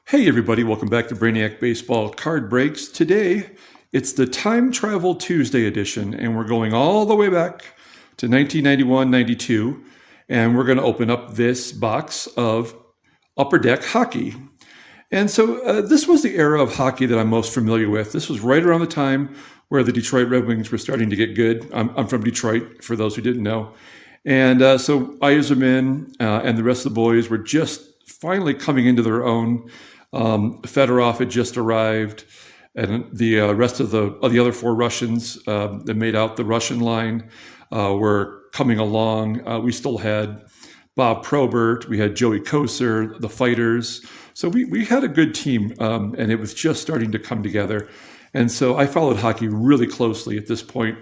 Hey everybody, welcome back to Brainiac Baseball Card Breaks. Today, it's the Time Travel Tuesday edition, and we're going all the way back to 1991-92, and we're going to open up this box of Upper Deck Hockey. And so this was the era of hockey that I'm most familiar with. This was right around the time where the Detroit Red Wings were starting to get good. I'm from Detroit, for those who didn't know. And so Yzerman and the rest of the boys were just finally coming into their own. Fedorov had just arrived, and the rest of the other four Russians that made out the Russian line were coming along. We still had Bob Probert, we had Joey Kocur, the Fighters. So we had a good team, and it was just starting to come together. And so I followed hockey really closely at this point.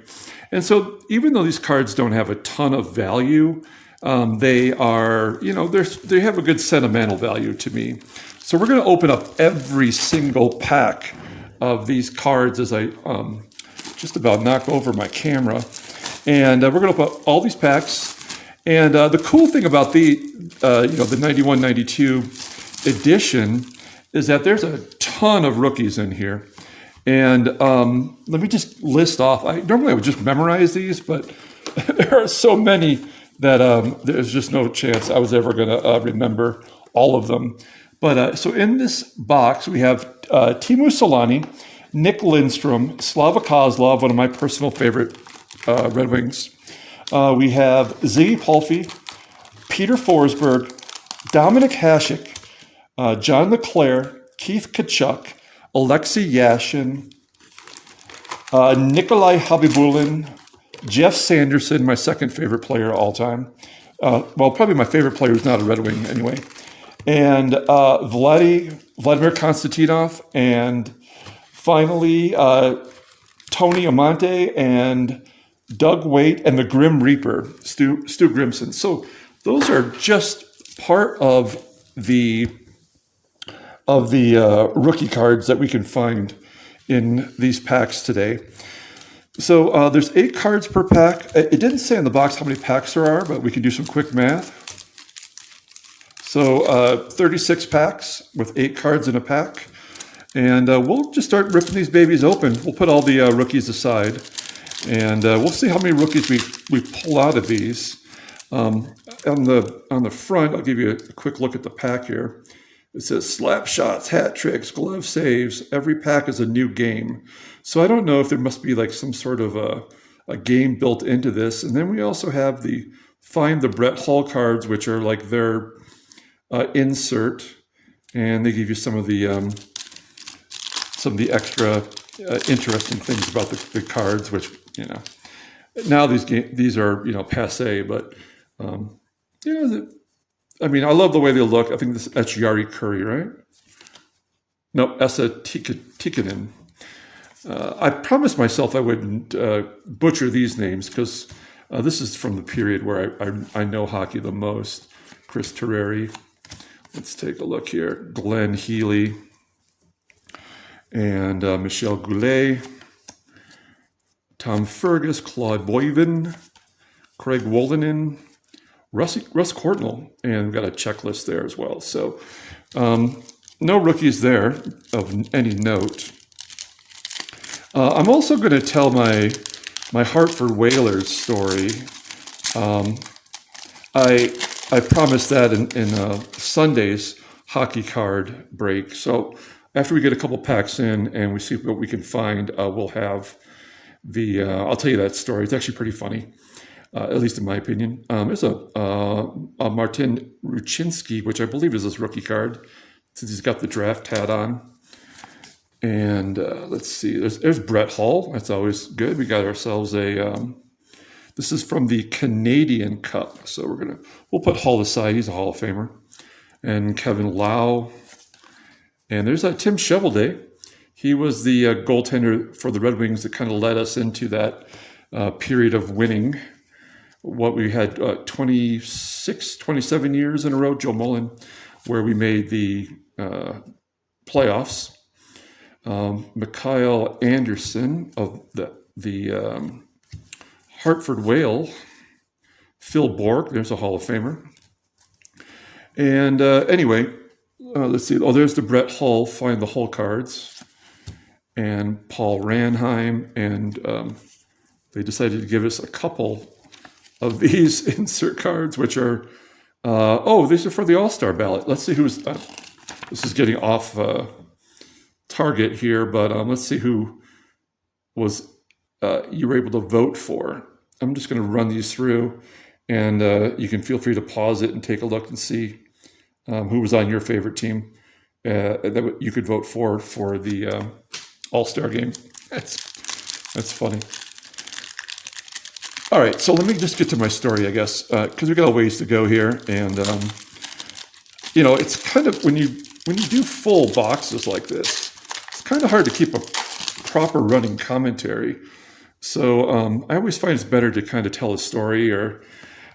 And so even though these cards don't have a ton of value, they are, they have a good sentimental value to me. So we're going to open up every single pack of these cards as I just about knock over my camera. And we're going to open up all these packs. And the cool thing about the 91-92 edition is that there's a ton of rookies in here. And let me just list off. Normally I would just memorize these, but there are so many that there's just no chance I was ever going to remember all of them. But so in this box, we have Teemu Selanne, Nick Lindstrom, Slava Kozlov, one of my personal favorite Red Wings. We have Ziggy Palffy, Peter Forsberg, Dominik Hasek, John LeClair, Keith Tkachuk, Alexi Yashin, Nikoli Khabibulin, Geoff Sanderson, my second favorite player of all time. Well, probably my favorite player who's not a Red Wing anyway. And Vladimir Konstantinov, and finally Tony Amonte and Doug Waite and the Grim Reaper, Stu Grimson. So those are just part of the rookie cards that we can find in these packs today. So there's 8 cards per pack. It didn't say in the box how many packs there are, but we can do some quick math. So 36 packs with 8 cards in a pack. And we'll just start ripping these babies open. We'll put all the rookies aside. And we'll see how many rookies we pull out of these. On the front, I'll give you a quick look at the pack here. It says slap shots, hat tricks, glove saves. Every pack is a new game. So I don't know if there must be like some sort of a game built into this. And then we also have the Find the Brett Hull cards, which are like their insert, and they give you some of the extra interesting things about the cards, which now these are passe, but I mean, I love the way they look. I think that's Yari Curry, right? No, Esa Tikkanen. I promised myself I wouldn't butcher these names because this is from the period where I know hockey the most. Chris Terreri. Let's take a look here. Glenn Healy and Michel Goulet, Tom Fergus, Claude Boivin, Craig Wolinen, Russ Courtnall, and we've got a checklist there as well. So no rookies there of any note. I'm also going to tell my Hartford Whalers story. I promised that in Sunday's hockey card break. So after we get a couple packs in and we see what we can find, we'll have I'll tell you that story. It's actually pretty funny, at least in my opinion. There's a Martin Ruchinski, which I believe is his rookie card, since he's got the draft hat on. And let's see, there's Brett Hull. That's always good. We got ourselves this is from the Canadian Cup. So we'll put Hull aside. He's a Hall of Famer. And Kevin Lau. And there's Tim Shovelday. He was the goaltender for the Red Wings that kind of led us into that period of winning. What we had 27 years in a row, Joe Mullen, where we made the playoffs. Mikhail Anderson of the Hartford Whale, Phil Bork, there's a Hall of Famer. And anyway, let's see. Oh, there's the Brett Hull, find the Hull cards. And Paul Ranheim. And they decided to give us a couple of these insert cards, which are, these are for the All-Star ballot. Let's see who's, this is getting off target here, but let's see who was, you were able to vote for. I'm just going to run these through, and you can feel free to pause it and take a look and see who was on your favorite team that you could vote for the All-Star game. That's funny. All right, so let me just get to my story, I guess, because we got a ways to go here, and it's kind of when you do full boxes like this, it's kind of hard to keep a proper running commentary. So I always find it's better to kind of tell a story, or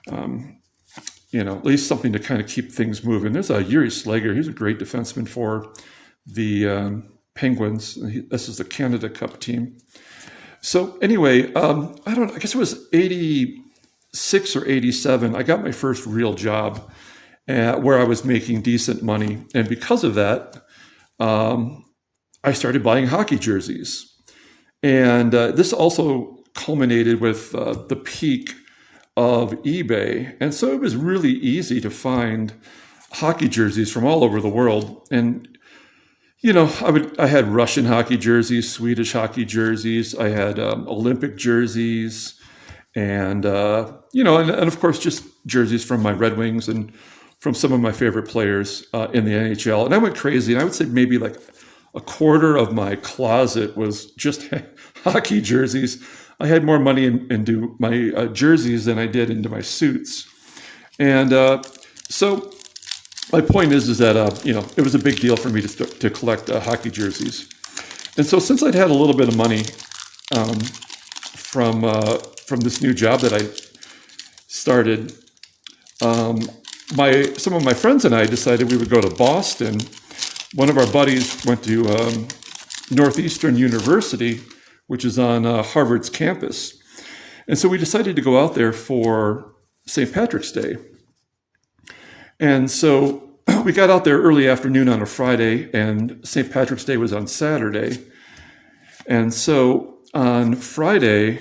at least something to kind of keep things moving. There's a Yuri Slager. He's a great defenseman for the Penguins. This is the Canada Cup team. So anyway, I guess it was 86 or 87. I got my first real job where I was making decent money. And because of that, I started buying hockey jerseys. And this also culminated with the peak of eBay. And so it was really easy to find hockey jerseys from all over the world. And I had Russian hockey jerseys, Swedish hockey jerseys. I had Olympic jerseys, and of course just jerseys from my Red Wings and from some of my favorite players in the NHL. And I went crazy. And I would say maybe like a quarter of my closet was just hockey jerseys. I had more money into my jerseys than I did into my suits. And so my point is that, it was a big deal for me to collect hockey jerseys. And so since I'd had a little bit of money from this new job that I started, some of my friends and I decided we would go to Boston. One of our buddies went to Northeastern University, which is on Harvard's campus. And so we decided to go out there for St. Patrick's Day. And so we got out there early afternoon on a Friday, and St. Patrick's Day was on Saturday. And so on Friday,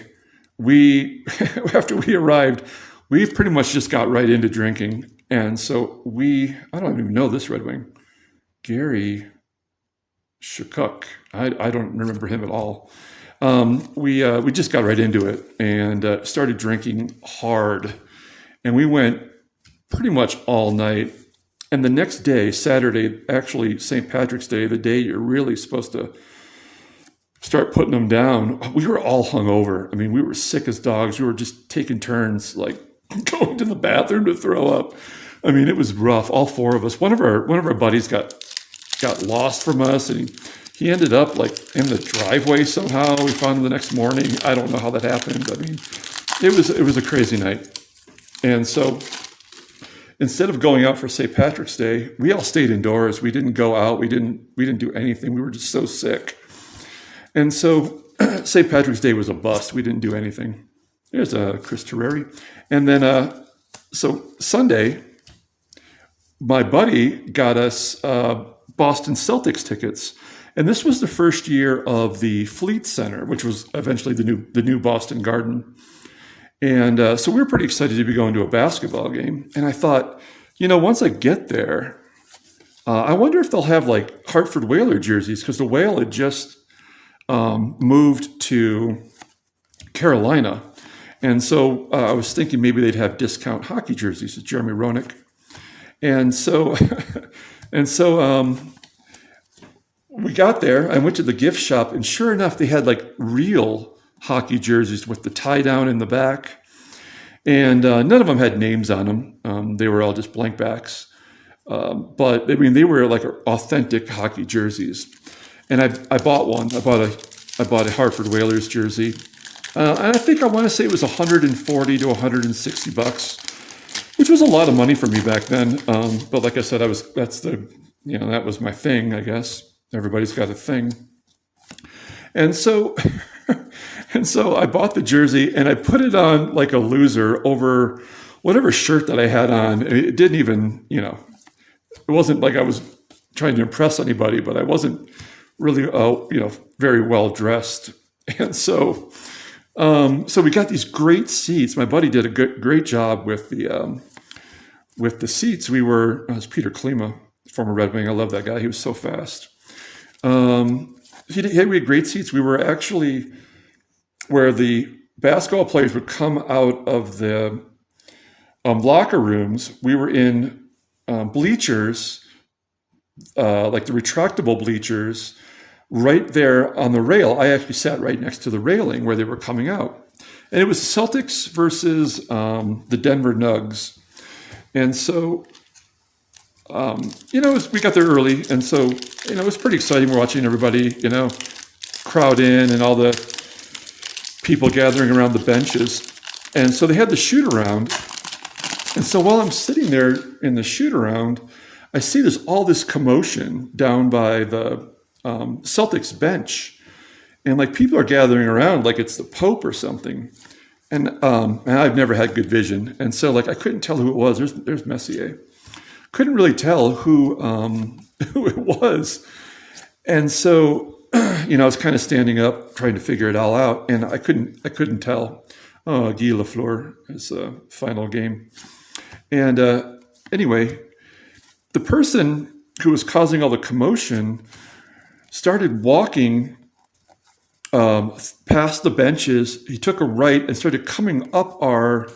after we arrived, we pretty much just got right into drinking. And so I don't even know this Red Wing, Gary Tkachuk. I don't remember him at all. We just got right into it and started drinking hard. And we went pretty much all night. And the next day, Saturday, actually St. Patrick's Day, the day you're really supposed to start putting them down, we were all hungover. I mean, we were sick as dogs. We were just taking turns, like going to the bathroom to throw up. I mean, it was rough. All four of us. One of our buddies got lost from us, and he ended up like in the driveway somehow. We found him the next morning. I don't know how that happened. I mean, it was a crazy night. And so instead of going out for St. Patrick's Day, we all stayed indoors. We didn't go out. We didn't do anything. We were just so sick. And so St. Patrick's Day was a bust. We didn't do anything. There's Chris Terreri. And then so Sunday, my buddy got us Boston Celtics tickets. And this was the first year of the Fleet Center, which was eventually the new Boston Garden. And so we were pretty excited to be going to a basketball game. And I thought, once I get there, I wonder if they'll have like Hartford Whaler jerseys, because the Whale had just moved to Carolina. And so I was thinking maybe they'd have discount hockey jerseys with Jeremy Roenick. And so, we got there. I went to the gift shop, and sure enough, they had like real hockey jerseys with the tie down in the back. And none of them had names on them. They were all just blank backs. But I mean, they were like authentic hockey jerseys. And I bought one. I bought a Hartford Whalers jersey. And I want to say it was $140 to $160, which was a lot of money for me back then. But like I said, that was my thing, I guess. Everybody's got a thing. And so I bought the jersey, and I put it on like a loser over whatever shirt that I had on. It didn't even, it wasn't like I was trying to impress anybody, but I wasn't really, very well dressed. And so we got these great seats. My buddy did a great job with the seats. It was Peter Klima, former Red Wing. I love that guy. He was so fast. We had great seats. We were actually where the basketball players would come out of the locker rooms. We were in bleachers, like the retractable bleachers, right there on the rail. I actually sat right next to the railing where they were coming out. And it was Celtics versus the Denver Nuggets. And so, we got there early. And so, it was pretty exciting. We're watching everybody, crowd in and all the people gathering around the benches. And so they had the shoot around. And so while I'm sitting there in the shoot around, I see there's all this commotion down by the Celtics bench. And like people are gathering around like it's the Pope or something. And I've never had good vision. And so like I couldn't tell who it was. There's Messier. Couldn't really tell who it was. And so, I was kind of standing up trying to figure it all out. And I couldn't tell. Oh, Guy Lafleur, his final game. And anyway, the person who was causing all the commotion started walking past the benches. He took a right and started coming up our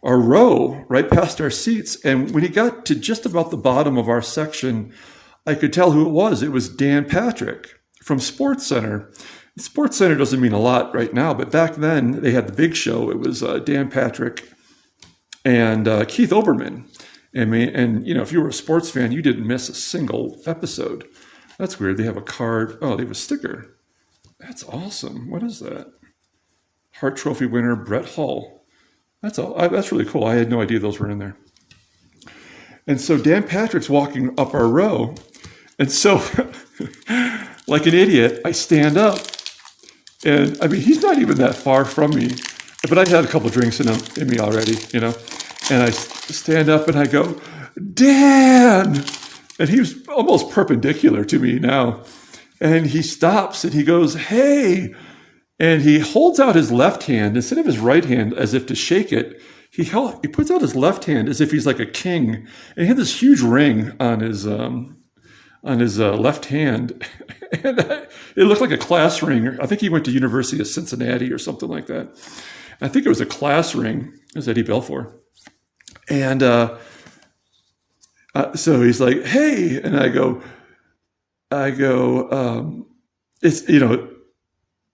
row, right past our seats. And when he got to just about the bottom of our section, I could tell who it was. It was Dan Patrick from SportsCenter. SportsCenter doesn't mean a lot right now, but back then they had the big show. It was Dan Patrick and Keith Olbermann. And if you were a sports fan, you didn't miss a single episode. That's weird. They have a card. Oh, they have a sticker. That's awesome. What is that? Hart Trophy winner Brett Hull. That's really cool. I had no idea those were in there. And so Dan Patrick's walking up our row. And so, like an idiot, I stand up. And he's not even that far from me. But I had a couple drinks in me already, And I stand up and I go, Dan! And he was almost perpendicular to me now. And he stops and he goes, hey! And he holds out his left hand instead of his right hand as if to shake it. He puts out his left hand as if he's like a king. And he had this huge ring on his left hand. And it looked like a class ring. I think he went to University of Cincinnati or something like that. I think it was a class ring. It was Eddie Belfour. And so he's like, hey, and I go,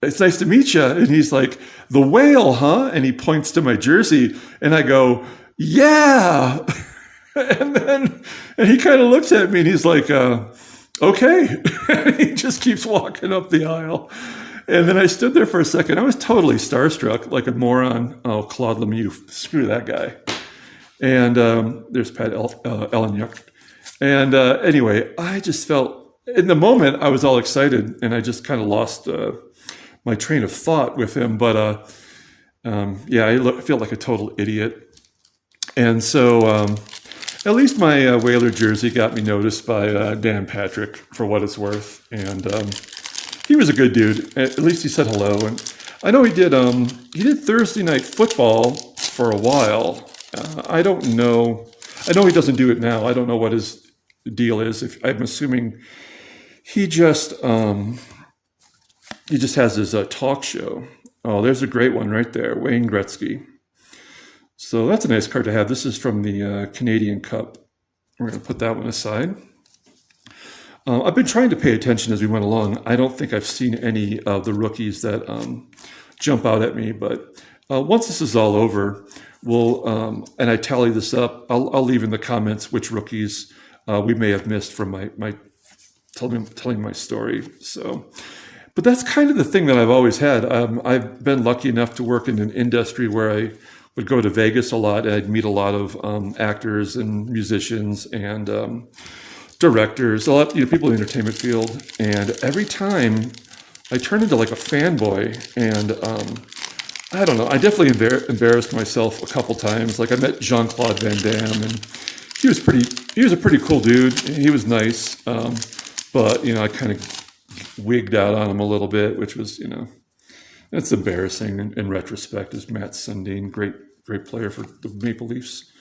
it's nice to meet you. And he's like, the Whale, huh? And he points to my jersey and I go, yeah. and he kind of looks at me and he's like, okay. And he just keeps walking up the aisle. And then I stood there for a second. I was totally starstruck, like a moron. Oh, Claude Lemieux, screw that guy. And there's Pat Eleniuk. And anyway, I just felt, in the moment, I was all excited, and I just kind of lost my train of thought with him. But I feel like a total idiot. And so at least my Whaler jersey got me noticed by Dan Patrick, for what it's worth. And he was a good dude. At least he said hello. And I know he did Thursday Night Football for a while. I don't know. I know he doesn't do it now. I don't know what his deal is. I'm assuming he just has his talk show. Oh, there's a great one right there, Wayne Gretzky. So that's a nice card to have. This is from the Canadian Cup. We're going to put that one aside. I've been trying to pay attention as we went along. I don't think I've seen any of the rookies that jump out at me, but once this is all over, we'll and I tally this up. I'll leave in the comments which rookies we may have missed from my telling my story. So, but that's kind of the thing that I've always had. I've been lucky enough to work in an industry where I would go to Vegas a lot, and I'd meet a lot of actors and musicians and directors, a lot, people in the entertainment field. And every time I turned into like a fanboy, and I don't know, I definitely embarrassed myself a couple times. Like I met Jean-Claude Van Damme, and he was pretty he was a pretty cool dude. He was nice, but I kind of wigged out on him a little bit, which was it's embarrassing in retrospect. Is Matt Sundin, great player for the Maple Leafs,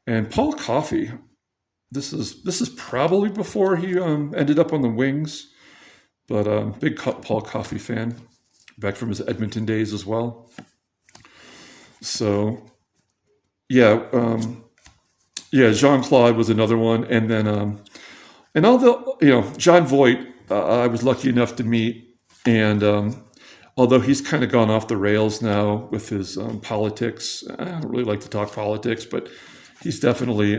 and Paul Coffey. This is probably before he ended up on the Wings, but big Paul Coffey fan, back from his Edmonton days as well. So, yeah, Jean-Claude was another one, and then and although John Voight, I was lucky enough to meet, and although he's kind of gone off the rails now with his politics, I don't really like to talk politics, but he's definitely.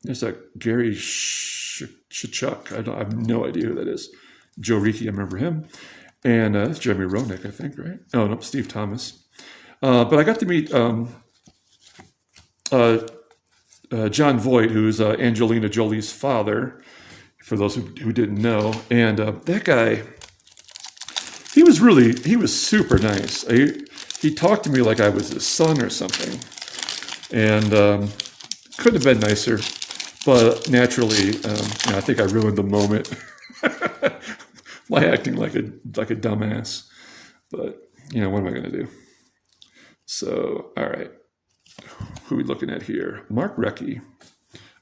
There's that Gary Tkachuk. I have no idea who that is. Joe Ricci, I remember him. And it's Jeremy Roenick, I think, right? Oh, no, Steve Thomas. But I got to meet John Voight, who's Angelina Jolie's father, for those who didn't know. And that guy, he was super nice. He talked to me like I was his son or something. And couldn't have been nicer. But naturally, I think I ruined the moment by acting like a dumbass. But what am I going to do? So, all right, who are we looking at here? Mark Recchi.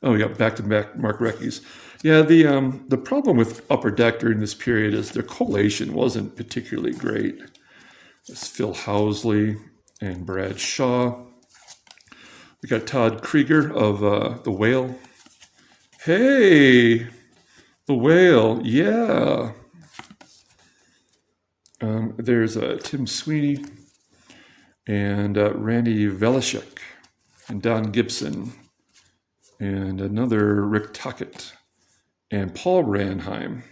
Oh, we got back-to-back Mark Recchi's. Yeah, the problem with Upper Deck during this period is their collation wasn't particularly great. It's Phil Housley and Brad Shaw. We got Todd Krieger of The Whale. Hey, The Whale, yeah. There's Tim Sweeney and Randy Velishek and Don Gibson and another Rick Tuckett and Paul Ranheim.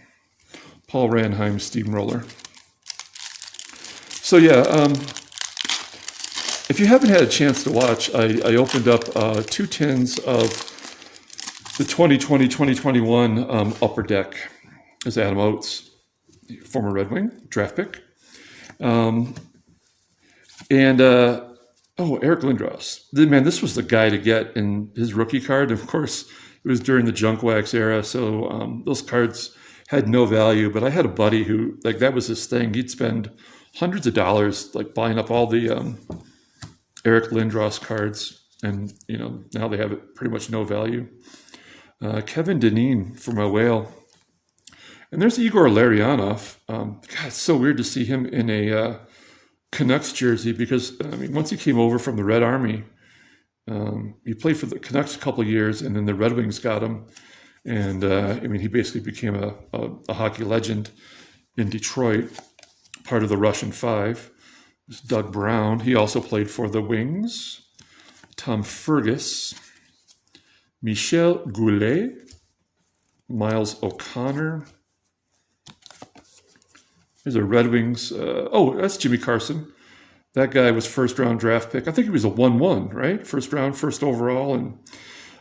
Paul Ranheim Steamroller. So yeah, if you haven't had a chance to watch, I opened up 2 tins of the 2020-2021 Upper Deck is Adam Oates, former Red Wing, draft pick. Eric Lindros. Man, this was the guy to get in his rookie card. Of course, it was during the junk wax era, so those cards had no value. But I had a buddy who, that was his thing. He'd spend hundreds of dollars, buying up all the Eric Lindros cards. And, now they have pretty much no value. Kevin Dineen for my Whale. And there's Igor Larionov. God, it's so weird to see him in a Canucks jersey because, once he came over from the Red Army, he played for the Canucks a couple of years, and then the Red Wings got him. And, he basically became a hockey legend in Detroit, part of the Russian Five. There's Doug Brown. He also played for the Wings. Tom Fergus. Michel Goulet, Miles O'Connor. There's a Red Wings. That's Jimmy Carson. That guy was first-round draft pick. I think he was a 1-1, right? First round, first overall, and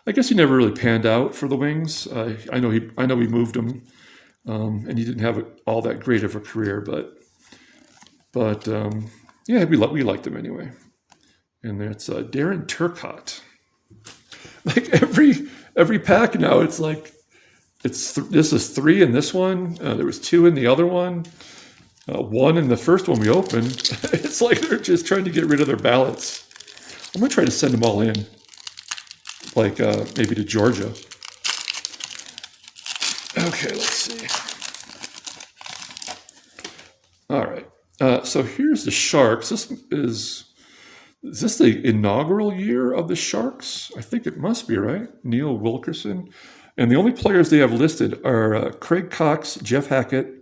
I guess he never really panned out for the Wings. I know we moved him, and he didn't have all that great of a career, but we liked him anyway. And that's Darren Turcotte. Every pack now, it's this is 3 in this one. There was 2 in the other one. 1 in the first one we opened. It's like they're just trying to get rid of their ballots. I'm gonna try to send them all in, maybe to Georgia. Okay, let's see. All right. So here's the Sharks. Is this the inaugural year of the Sharks? I think it must be, right? Neil Wilkerson. And the only players they have listed are Craig Cox, Jeff Hackett,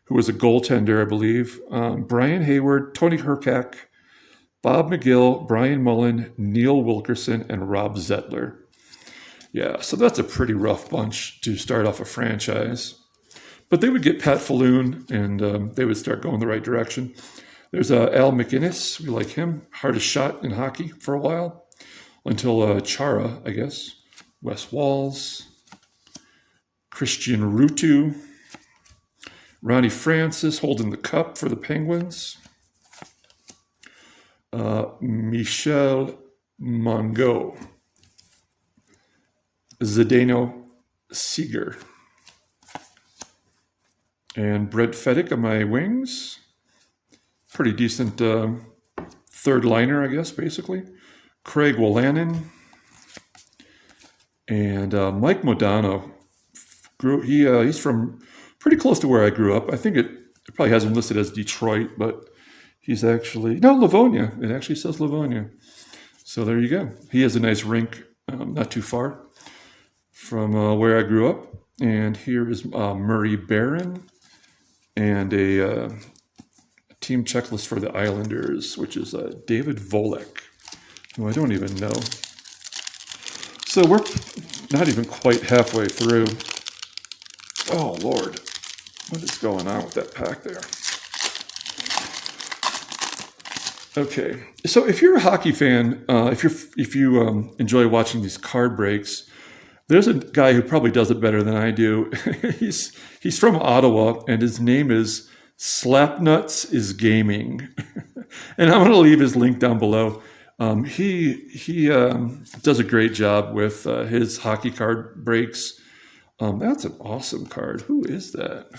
who was a goaltender, I believe, Brian Hayward, Tony Herkak, Bob McGill, Brian Mullen, Neil Wilkerson, and Rob Zettler. Yeah, so that's a pretty rough bunch to start off a franchise. But they would get Pat Falloon, and they would start going the right direction. There's Al McInnes. We like him. Hardest shot in hockey for a while. Until Chara, I guess. Wes Walls. Christian Rutu. Ronnie Francis holding the cup for the Penguins. Michel Mongeau. Zdeno Seeger. And Brent Feddick on my wings. Pretty decent third liner, I guess, basically. Craig Wolanin. And Mike Modano. He's from pretty close to where I grew up. I think it probably has him listed as Detroit, but he's actually... No, Livonia. It actually says Livonia. So there you go. He has a nice rink not too far from where I grew up. And here is Murray Barron and a team checklist for the Islanders, which is David Volek, who I don't even know. So we're not even quite halfway through. Oh, Lord. What is going on with that pack there? Okay, so if you're a hockey fan, if you enjoy watching these card breaks, there's a guy who probably does it better than I do. He's from Ottawa, and his name is Slapnuts is Gaming, and I'm going to leave his link down below. He does a great job with his hockey card breaks. That's an awesome card. Who is that?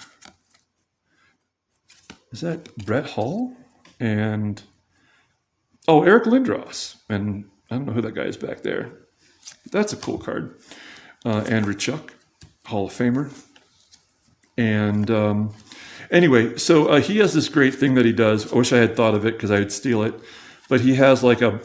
Is that Brett Hull? And Eric Lindros. And I don't know who that guy is back there. That's a cool card. Andrew Chuck, Hall of Famer. And anyway, so he has this great thing that he does. I wish I had thought of it because I would steal it. But he has like a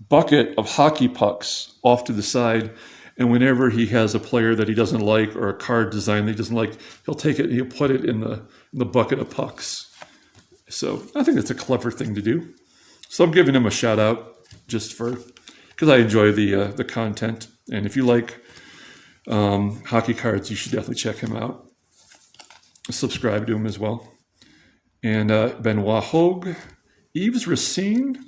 bucket of hockey pucks off to the side. And whenever he has a player that he doesn't like or a card design that he doesn't like, he'll take it and he'll put it in the bucket of pucks. So I think that's a clever thing to do. So I'm giving him a shout out just because I enjoy the content. And if you like hockey cards, you should definitely check him out. Subscribe to him as well. And Benoit Hogue, Yves Racine,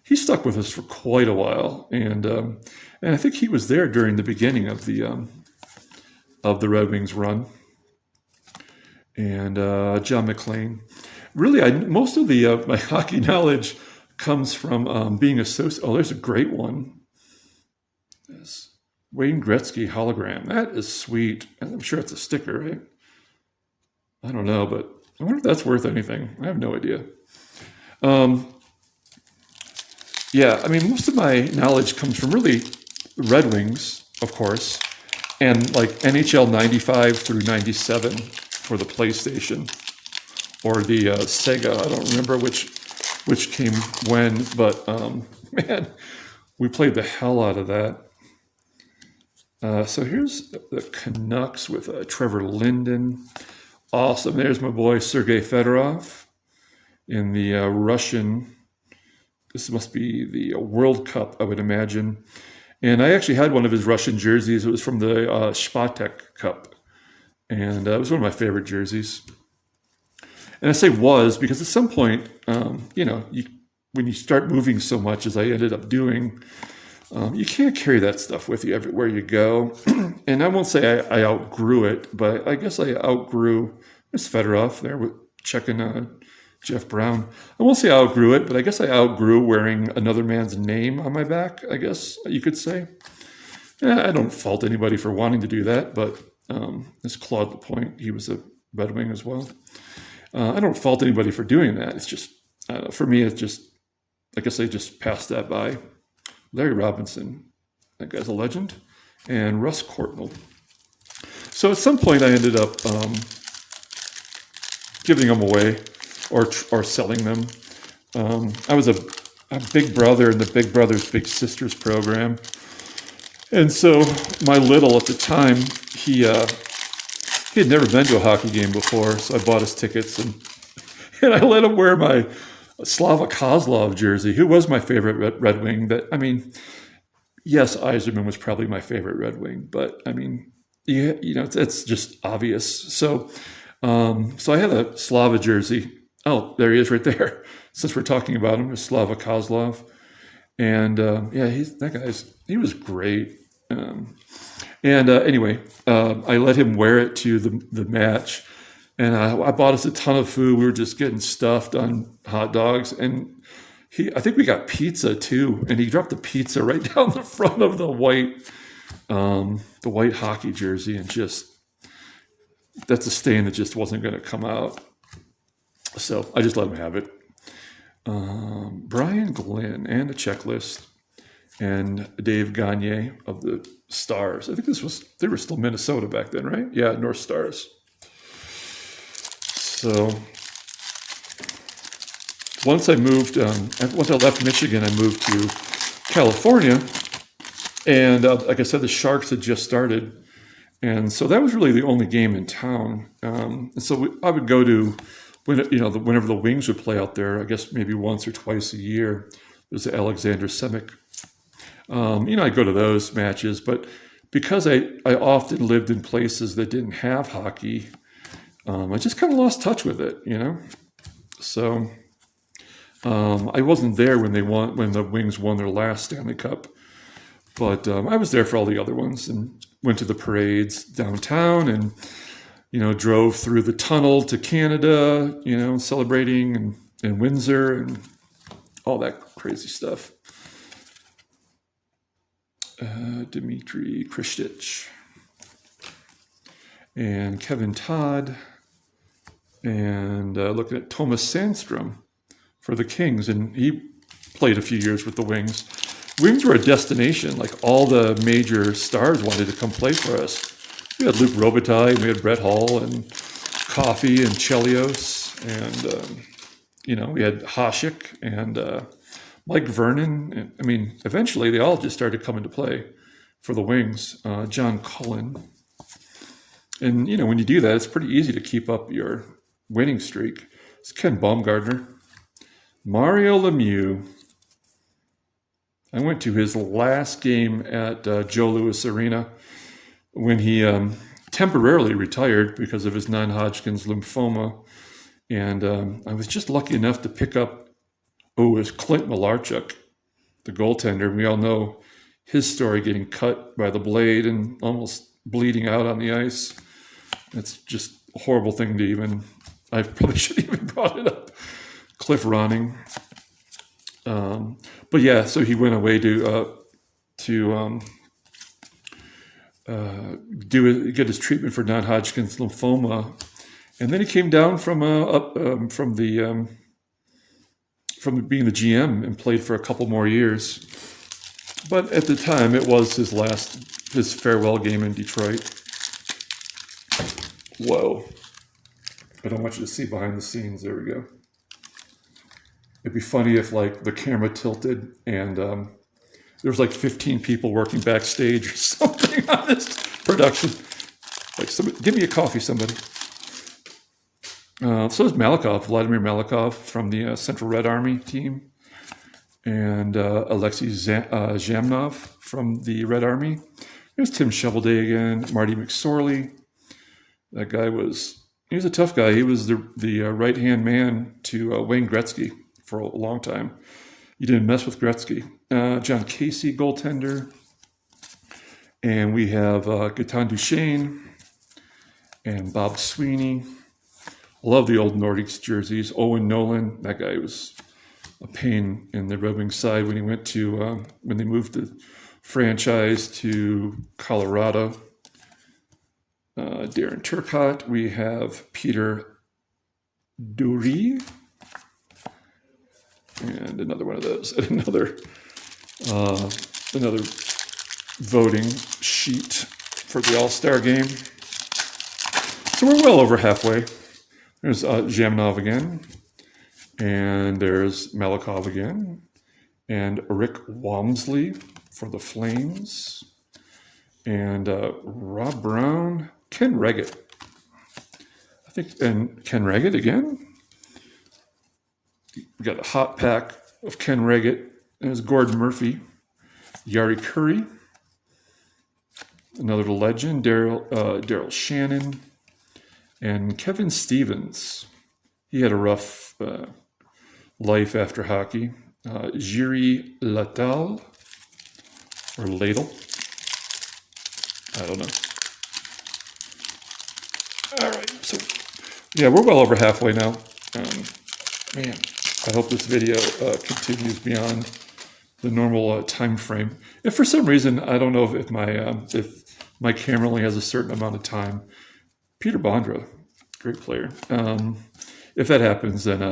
he stuck with us for quite a while. And I think he was there during the beginning of the Red Wings run. And John McClain. Really, most of my hockey knowledge comes from being associated. Oh, there's a great one. There's Wayne Gretzky hologram. That is sweet. I'm sure it's a sticker, right? I don't know, but I wonder if that's worth anything. I have no idea. Yeah, I mean, most of my knowledge comes from really Red Wings, of course, and like NHL 95 through 97 for the PlayStation, or the Sega. I don't remember which came when, but man, we played the hell out of that. So here's the Canucks with Trevor Linden. Awesome. There's my boy Sergei Fedorov in the Russian. This must be the World Cup, I would imagine. And I actually had one of his Russian jerseys. It was from the Spatek Cup. And it was one of my favorite jerseys. And I say was because at some point, when you start moving so much as I ended up doing, you can't carry that stuff with you everywhere you go. And I won't say I outgrew it, but I guess I outgrew. There's Fedorov there with checking Jeff Brown. I won't say I outgrew it, but I guess I outgrew wearing another man's name on my back, I guess you could say. I don't fault anybody for wanting to do that, but as Claude Lapointe, he was a Red Wing as well. I don't fault anybody for doing that. It's just, for me, it's just, I guess I just passed that by. Larry Robinson, that guy's a legend, and Russ Courtnall. So at some point I ended up giving them away or selling them. I was a big brother in the Big Brothers Big Sisters program. And so my little at the time, he had never been to a hockey game before, so I bought his tickets and I let him wear my Slava Kozlov jersey, who was my favorite Red Wing. Yes, Yzerman was probably my favorite Red Wing, but I mean, it's just obvious. So I had a Slava jersey. Oh, there he is right there. Since we're talking about him, Slava Kozlov. And he was great. Anyway, I let him wear it to the match. And I bought us a ton of food. We were just getting stuffed on hot dogs. And I think we got pizza too, and he dropped the pizza right down the front of the white hockey jersey, and that's a stain that just wasn't going to come out. So I just let him have it. Brian Glenn and a checklist, and Dave Gagne of the Stars. I think they were still Minnesota back then, right? Yeah, North Stars. So once I left Michigan, I moved to California, and like I said, the Sharks had just started, and so that was really the only game in town. And so I would go to whenever the Wings would play out there. I guess maybe once or twice a year. There's the Alexander Semick. I'd go to those matches, but because I often lived in places that didn't have hockey, I just kind of lost touch with it, So I wasn't there when the Wings won their last Stanley Cup, but I was there for all the other ones and went to the parades downtown and drove through the tunnel to Canada, celebrating in Windsor and all that crazy stuff. Dmitry Kristich and Kevin Todd, and looking at Thomas Sandstrom for the Kings, and he played a few years with the Wings. Wings were a destination. Like, all the major stars wanted to come play for us. We had Luke Robitaille, and we had Brett Hull, and Coffey, and Chelios, and we had Hasek, and Mike Vernon. And, eventually they all just started coming to play for the Wings. John Cullen. And, when you do that, it's pretty easy to keep up your winning streak. It's Ken Baumgartner. Mario Lemieux. I went to his last game at Joe Louis Arena when he temporarily retired because of his non-Hodgkin's lymphoma. And I was just lucky enough to pick up, it was Clint Malarchuk, the goaltender. We all know his story, getting cut by the blade and almost bleeding out on the ice. It's just a horrible thing to even, I probably shouldn't even brought it up. Cliff Ronning. But yeah, so he went away to get his treatment for non-Hodgkin's lymphoma, and then he came down from being the GM and played for a couple more years. But at the time, it was his farewell game in Detroit. Whoa! I don't want you to see behind the scenes. There we go. It'd be funny if the camera tilted and there was 15 people working backstage or something on this production. Somebody, give me a coffee, somebody. So is Malikov, Vladimir Malikov from the Central Red Army team, and Alexi Zhamnov from the Red Army. There's Tim Shovelday again, Marty McSorley. That guy he was a tough guy. He was the right-hand man to Wayne Gretzky for a long time. You didn't mess with Gretzky. John Casey, goaltender. And we have Gaetan Duchesne and Bob Sweeney. I love the old Nordics jerseys. Owen Nolan, that guy was a pain in the Red Wings side when he went to, when they moved the franchise to Colorado. Darren Turcotte. We have Peter Dury. And another one of those. Another voting sheet for the All-Star game. So we're well over halfway. There's Zhamnov again. And there's Malikov again. And Rick Walmsley for the Flames. And Rob Brown. Ken Reggett. And Ken Reggett again. We got a hot pack of Ken Reggett. There's Gordon Murphy. Yari Curry. Another legend. Daryl Shannon. And Kevin Stevens. He had a rough life after hockey. Jiri Latal. Or Ladle. I don't know. All right. So, yeah, we're well over halfway now. Man. I hope this video continues beyond the normal time frame. If for some reason, I don't know if my camera only has a certain amount of time. Peter Bondra, great player. If that happens, then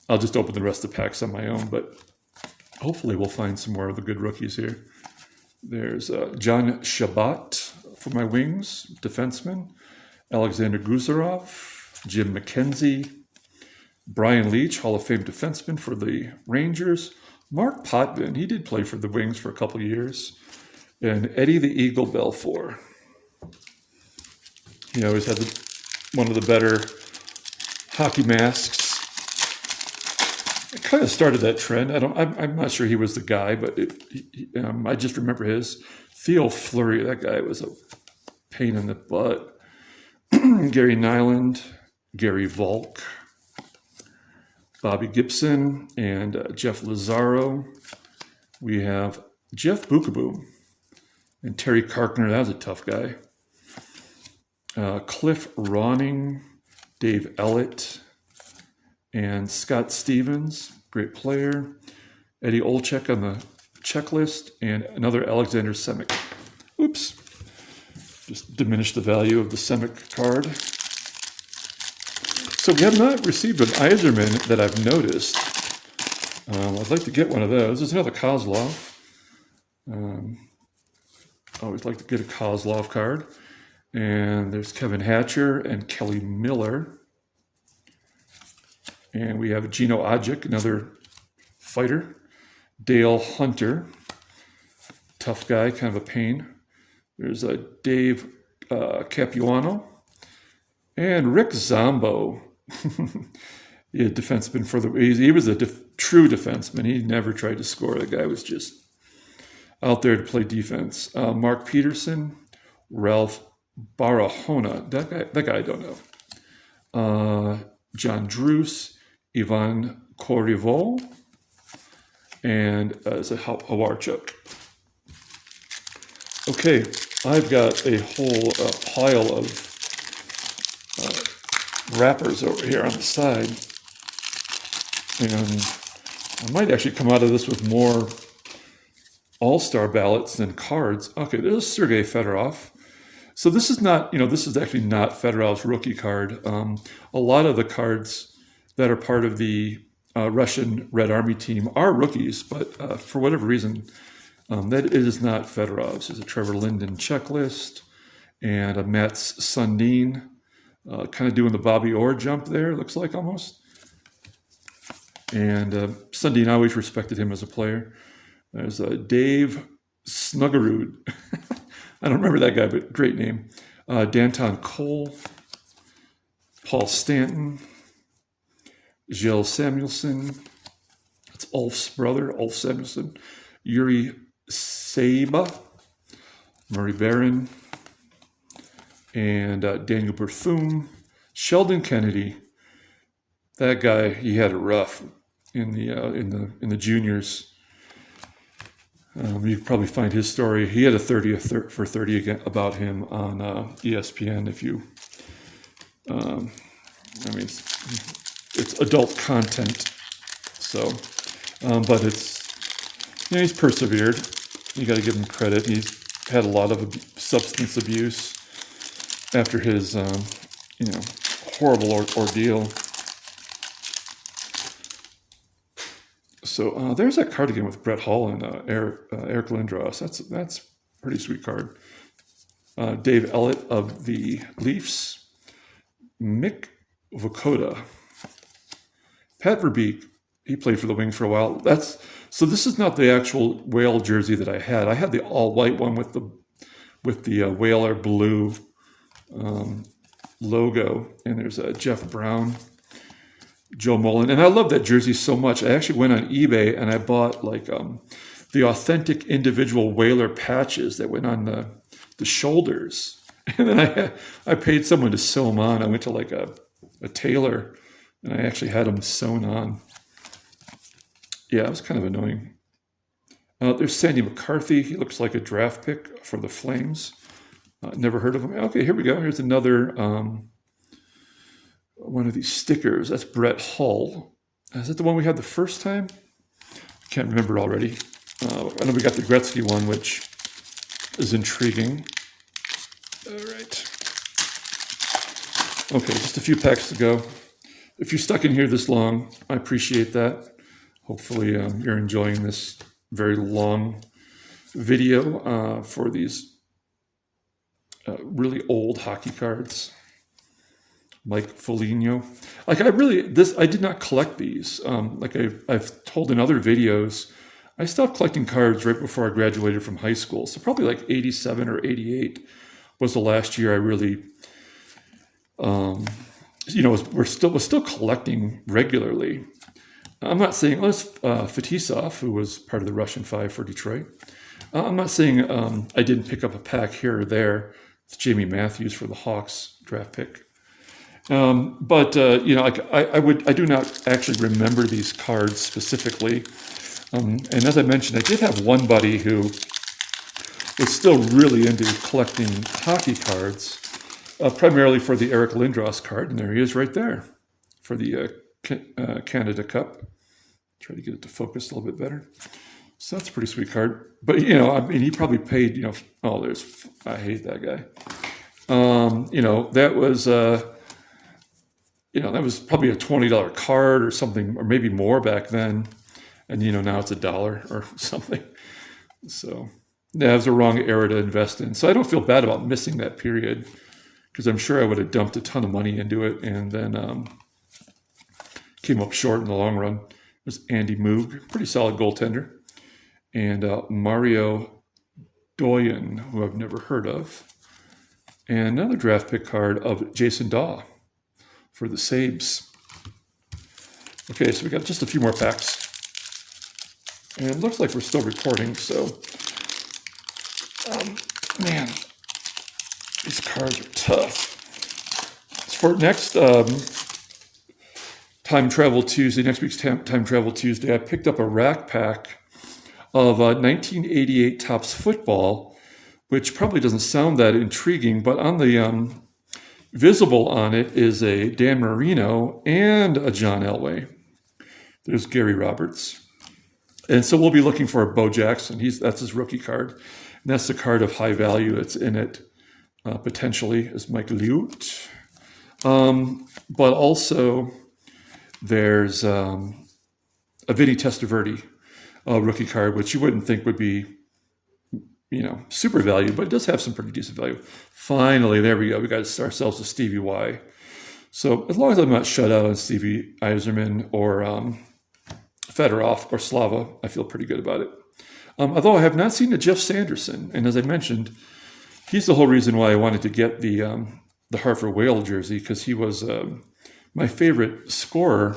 I'll just open the rest of the packs on my own, but hopefully we'll find some more of the good rookies here. There's John Shabbat for my wings, defenseman. Alexander Guzarov, Jim McKenzie, Brian Leach, Hall of Fame defenseman for the Rangers. Mark Potvin, he did play for the Wings for a couple of years. And Eddie the Eagle Belfour. He always had one of the better hockey masks. It kind of started that trend. I'm not sure he was the guy, but I just remember his. Theo Fleury, that guy was a pain in the butt. Gary Nyland, Gary Volk, Bobby Gibson, and Jeff Lazaro. We have Jeff Bukaboom and Terry Karkner. That was a tough guy. Cliff Ronning, Dave Ellett, and Scott Stevens, great player. Eddie Olczyk on the checklist, and another Alexander Semick. Oops. Just diminished the value of the Semick card. So we have not received an Yzerman that I've noticed. I'd like to get one of those. There's another Kozlov. Always like to get a Kozlov card. And there's Kevin Hatcher and Kelly Miller. And we have Gino Odjick, another fighter. Dale Hunter. Tough guy, kind of a pain. There's Dave Capuano. And Rick Zombo. Yeah, defenseman for the... He was a true defenseman. He never tried to score. The guy was just out there to play defense. Mark Peterson. Ralph Barahona. That guy I don't know. John Druce. Ivan Korivol. And Hawarchuk. Okay, I've got a whole pile of wrappers over here on the side. And I might actually come out of this with more all-star ballots than cards. Okay, there's Sergei Fedorov. So this is not, this is actually not Fedorov's rookie card. A lot of the cards that are part of the Russian Red Army team are rookies, but for whatever reason, that is not Fedorov's. There's a Trevor Linden checklist and a Mats Sundin, kind of doing the Bobby Orr jump there, looks like almost. And Sundin, I always respected him as a player. There's Dave Snuggerud. I don't remember that guy, but great name. Danton Cole, Paul Stanton, Jill Samuelson. That's Ulf's brother, Ulf Samuelson. Yuri Saba, Murray Barron, and Daniel Berthum. Sheldon Kennedy. That guy, he had it rough in the juniors. You can probably find his story. He had a 30 for 30 again about him on ESPN. If you, it's adult content. So, but he's persevered. You got to give him credit. He's had a lot of substance abuse after his, horrible ordeal. So there's that card again with Brett Hull and Eric Lindros. That's a pretty sweet card. Dave Ellett of the Leafs. Mick Vokoda. Pat Verbeek. He played for the Wings for a while. So this is not the actual Whale jersey that I had. I had the all white one with the Whaler blue logo. And there's Jeff Brown. Joe Mullen, and I love that jersey so much. I actually went on eBay and I bought the authentic individual Whaler patches that went on the shoulders, and then I paid someone to sew them on. I went to a tailor, and I actually had them sewn on. Yeah, it was kind of annoying. There's Sandy McCarthy. He looks like a draft pick for the Flames. Never heard of him. Okay, here we go. Here's another. One of these stickers. That's Brett Hull. Is that the one we had the first time? I can't remember already. I know we got the Gretzky one, which is intriguing. All right. Okay, just a few packs to go. If you're stuck in here this long, I appreciate that. Hopefully you're enjoying this very long video for these really old hockey cards. Like Foligno. Like I did not collect these. Like I've told in other videos, I stopped collecting cards right before I graduated from high school. So probably like 87 or 88 was the last year I really, was still collecting regularly. I'm not saying, Fetisov, who was part of the Russian Five for Detroit. I'm not saying I didn't pick up a pack here or there. It's Jamie Matthews for the Hawks draft pick. I do not actually remember these cards specifically. And as I mentioned, I did have one buddy who was still really into collecting hockey cards, primarily for the Eric Lindros card. And there he is right there for the Canada Cup. Try to get it to focus a little bit better. So that's a pretty sweet card. But, he probably paid, I hate that guy. That was probably a $20 card or something, or maybe more back then. And, now it's $1 or something. So that was a wrong era to invest in. So I don't feel bad about missing that period, because I'm sure I would have dumped a ton of money into it and then came up short in the long run. It was Andy Moog, pretty solid goaltender. And Mario Doyen, who I've never heard of. And another draft pick card of Jason Daw for the Sabres. Okay, so we got just a few more packs. And it looks like we're still recording, so... man, these cards are tough. For next Time Travel Tuesday, next week's Time Travel Tuesday, I picked up a rack pack of 1988 Topps Football, which probably doesn't sound that intriguing, but on the visible on it is a Dan Marino and a John Elway. There's Gary Roberts. And so we'll be looking for a Bo Jackson. That's his rookie card. And that's the card of high value that's in it, potentially, is Mike Liut. But also there's a Vinny Testaverde rookie card, which you wouldn't think would be, super value, but it does have some pretty decent value. Finally, there we go. We got ourselves a Stevie Y. So as long as I'm not shut out on Stevie Yzerman or Fedorov or Slava, I feel pretty good about it. Although I have not seen a Geoff Sanderson, and as I mentioned, he's the whole reason why I wanted to get the Hartford Whalers jersey, because he was my favorite scorer,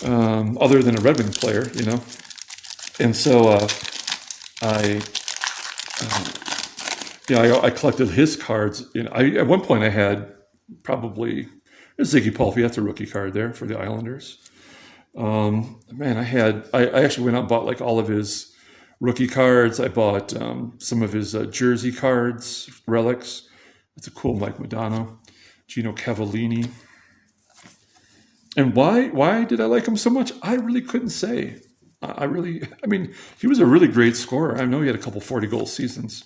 other than a Red Wing player, And so I collected his cards. At one point I had probably Ziggy Palffy. That's a rookie card there for the Islanders. I actually went out and bought like all of his rookie cards. I bought some of his jersey cards, relics. It's a cool Mike Modano, Gino Cavallini. And why did I like him so much? I really couldn't say. He was a really great scorer. I know he had a couple 40-goal seasons,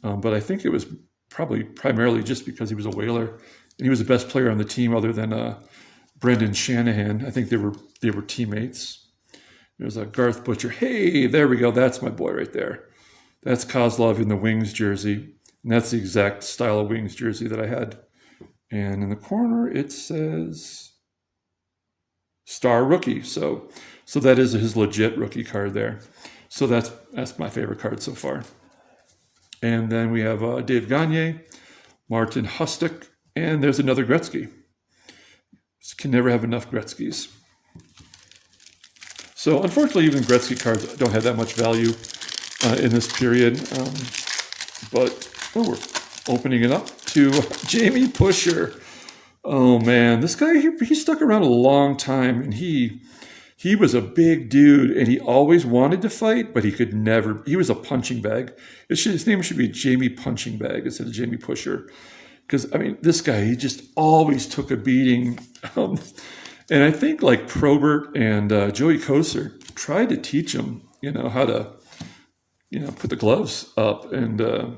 but I think it was probably primarily just because he was a Whaler, and he was the best player on the team other than Brendan Shanahan. I think they were teammates. There's a Garth Butcher. Hey, there we go. That's my boy right there. That's Kozlov in the Wings jersey, and that's the exact style of Wings jersey that I had. And in the corner, it says Star Rookie. So that is his legit rookie card there. So that's my favorite card so far. And then we have Dave Gagne, Martin Hustic, and there's another Gretzky. Just can never have enough Gretzkys. So unfortunately, even Gretzky cards don't have that much value in this period. But we're opening it up to Jamie Pusher. Oh man, this guy, he stuck around a long time, and he was a big dude, and he always wanted to fight, but he could never. He was a punching bag. His name should be Jamie Punching Bag instead of Jamie Pusher. Because, this guy, he just always took a beating. And I think like Probert and Joey Kosar tried to teach him, how to, put the gloves up and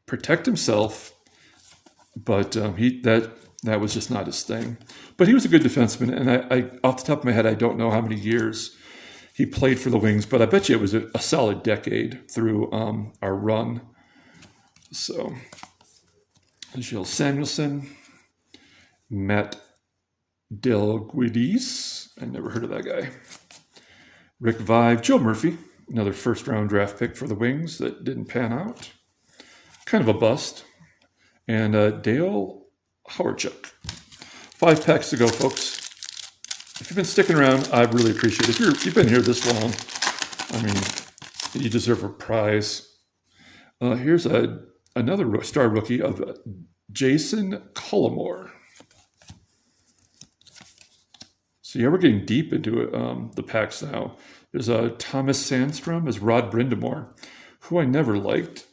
protect himself. But that was just not his thing. But he was a good defenseman. And I off the top of my head, I don't know how many years he played for the Wings, but I bet you it was a solid decade through our run. So, Gilles Samuelson, Matt Delguidis, I never heard of that guy. Rick Vive, Joe Murphy, another first-round draft pick for the Wings that didn't pan out. Kind of a bust. And Dale Hawerchuk. 5 packs to go, folks. If you've been sticking around, I really appreciate it. If you've been here this long, I mean, you deserve a prize. Here's another star rookie of Jason Cullimore. So yeah, we're getting deep into it, the packs now. There's Thomas Sandstrom as Rod Brindamore, who I never liked,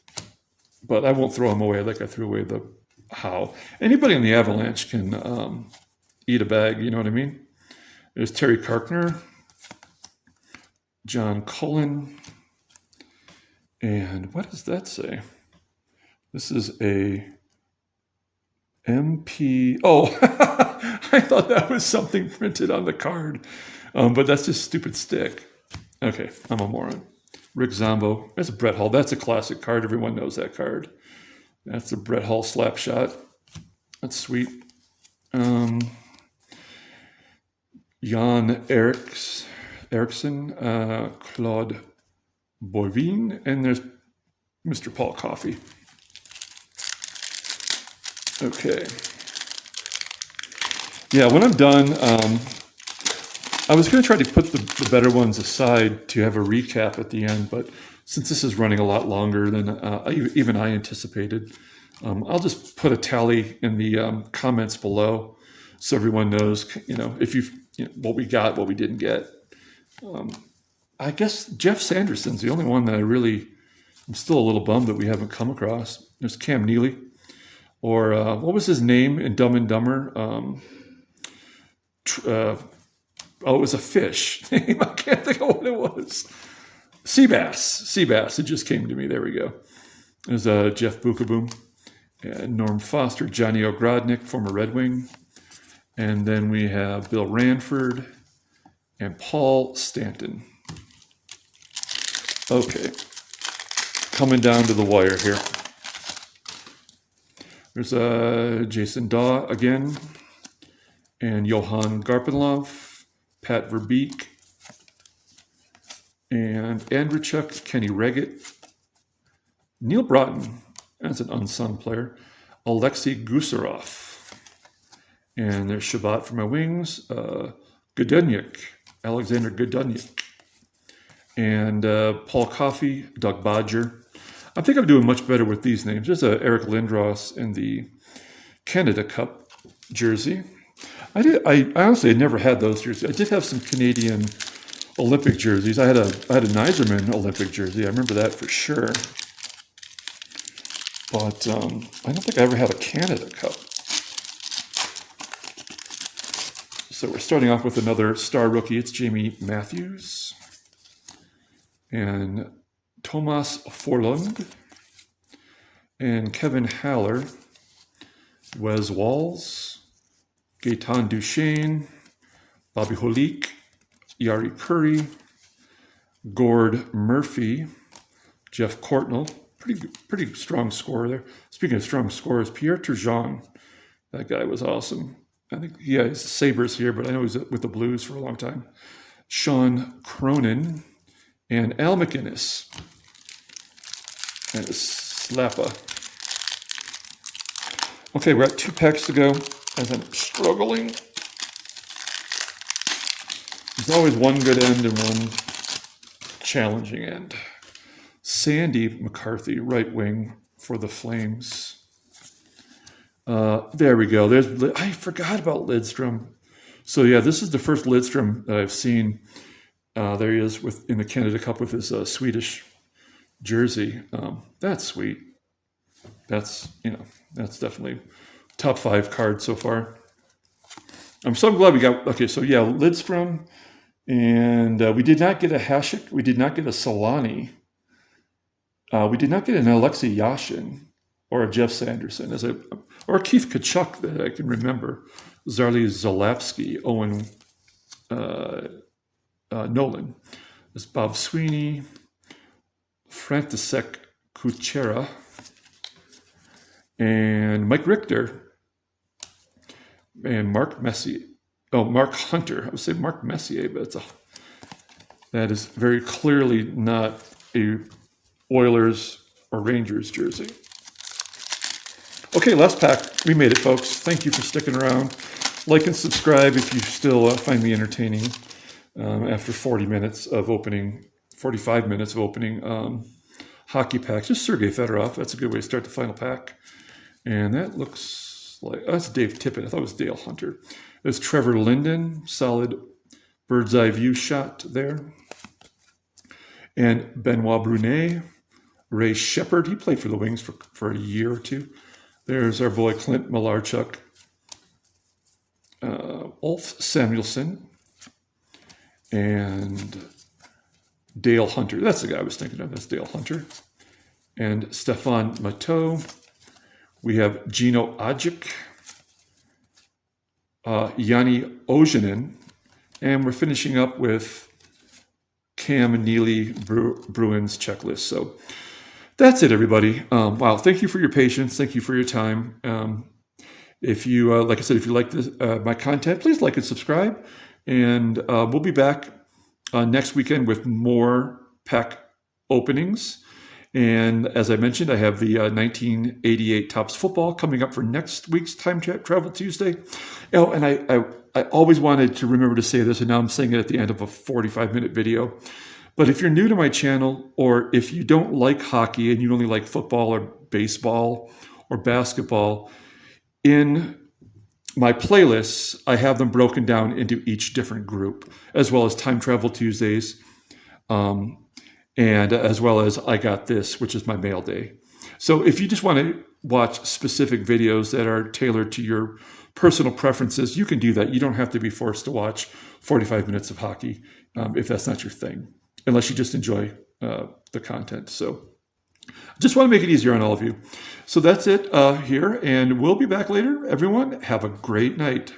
but I won't throw him away like I threw away the Howe. Anybody on the Avalanche can eat a bag, you know what I mean? There's Terry Karkner, John Cullen, and what does that say? This is a MP. Oh, I thought that was something printed on the card, but that's just stupid stick. Okay, I'm a moron. Rick Zombo. That's a Brett Hull. That's a classic card. Everyone knows that card. That's a Brett Hull slap shot. That's sweet. Jan Eriksson, Claude Boivin, and there's Mr. Paul Coffey. Okay. Yeah, when I'm done, I was going to try to put the better ones aside to have a recap at the end, but since this is running a lot longer than even I anticipated, I'll just put a tally in the comments below so everyone knows, if what we got, what we didn't get. I guess Geoff Sanderson's the only one that I'm still a little bummed that we haven't come across. There's Cam Neely, or what was his name in Dumb and Dumber? It was a fish name. I can't think of what it was. Seabass. It just came to me. There we go. There's Jeff Bukaboom, and Norm Foster, Johnny Ogrodnik, former Red Wing. And then we have Bill Ranford and Paul Stanton. Okay. Coming down to the wire here. There's Jason Daw again, and Johan Garpenlov, Pat Verbeek, and Andrechuk, Kenny Reggett, Neil Broughton, that's an unsung player, Alexei Gusarov, and there's Shabbat for my Wings, Godunyak, Alexander Godunyak, and Paul Coffey, Doug Bodger. I think I'm doing much better with these names. There's Eric Lindros in the Canada Cup jersey. I honestly had never had those jerseys. I did have some Canadian Olympic jerseys. I had a Neiserman Olympic jersey. I remember that for sure. But I don't think I ever had a Canada Cup. So we're starting off with another star rookie. It's Jamie Matthews and Thomas Forlund and Kevin Haller, Wes Walls, Gaetan Duchesne, Bobby Holik, Yari Curry, Gord Murphy, Jeff Courtnall, pretty strong scorer there. Speaking of strong scorers, Pierre Turgeon, that guy was awesome. I think he has Sabres here, but I know he's with the Blues for a long time. Sean Cronin and Al McInnes. And Slappa. Okay, we're at 2 packs to go as I'm struggling. There's always one good end and one challenging end. Sandy McCarthy, right wing for the Flames. There we go. I forgot about Lindstrom. So yeah, this is the first Lindstrom that I've seen. There he is in the Canada Cup with his Swedish jersey. That's sweet. That's definitely top 5 card so far. I'm so glad we got, okay, so yeah, Lindstrom, and we did not get a Hasek. We did not get a Selanne. We did not get an Alexi Yashin or a Geoff Sanderson, or a Keith Tkachuk that I can remember. Zarli Zalapsky, Owen Nolan. There's Bob Sweeney, František Kuchera, and Mike Richter, and Mark Messier. Oh, Mark Hunter. I would say Mark Messier, but that is very clearly not a Oilers or Rangers jersey. Okay, last pack. We made it, folks. Thank you for sticking around. Like and subscribe if you still find me entertaining after 45 minutes of opening hockey packs. Just Sergei Fedorov. That's a good way to start the final pack. And that looks like, that's Dave Tippett. I thought it was Dale Hunter. There's Trevor Linden, solid bird's eye view shot there. And Benoit Brunet, Ray Shepard. He played for the Wings for a year or two. There's our boy Clint Malarchuk. Ulf Samuelsson. And Dale Hunter. That's the guy I was thinking of. That's Dale Hunter. And Stefan Matteau. We have Gino Ajic. Yanni Ojinen. And we're finishing up with Cam Neely Bruins checklist. So that's it, everybody. Wow. Thank you for your patience. Thank you for your time. If you, like I said, if you like this, my content, please like and subscribe. And we'll be back next weekend with more pack openings. And as I mentioned, I have the 1988 Topps Football coming up for next week's Time Travel Tuesday. Oh, and I always wanted to remember to say this, and now I'm saying it at the end of a 45-minute video. But if you're new to my channel, or if you don't like hockey and you only like football or baseball or basketball, in my playlists, I have them broken down into each different group, as well as Time Travel Tuesdays, and as well as I Got This, which is my mail day. So if you just want to watch specific videos that are tailored to your personal preferences, you can do that. You don't have to be forced to watch 45 minutes of hockey if that's not your thing, unless you just enjoy the content. So I just want to make it easier on all of you. So that's it here, and we'll be back later. Everyone, have a great night.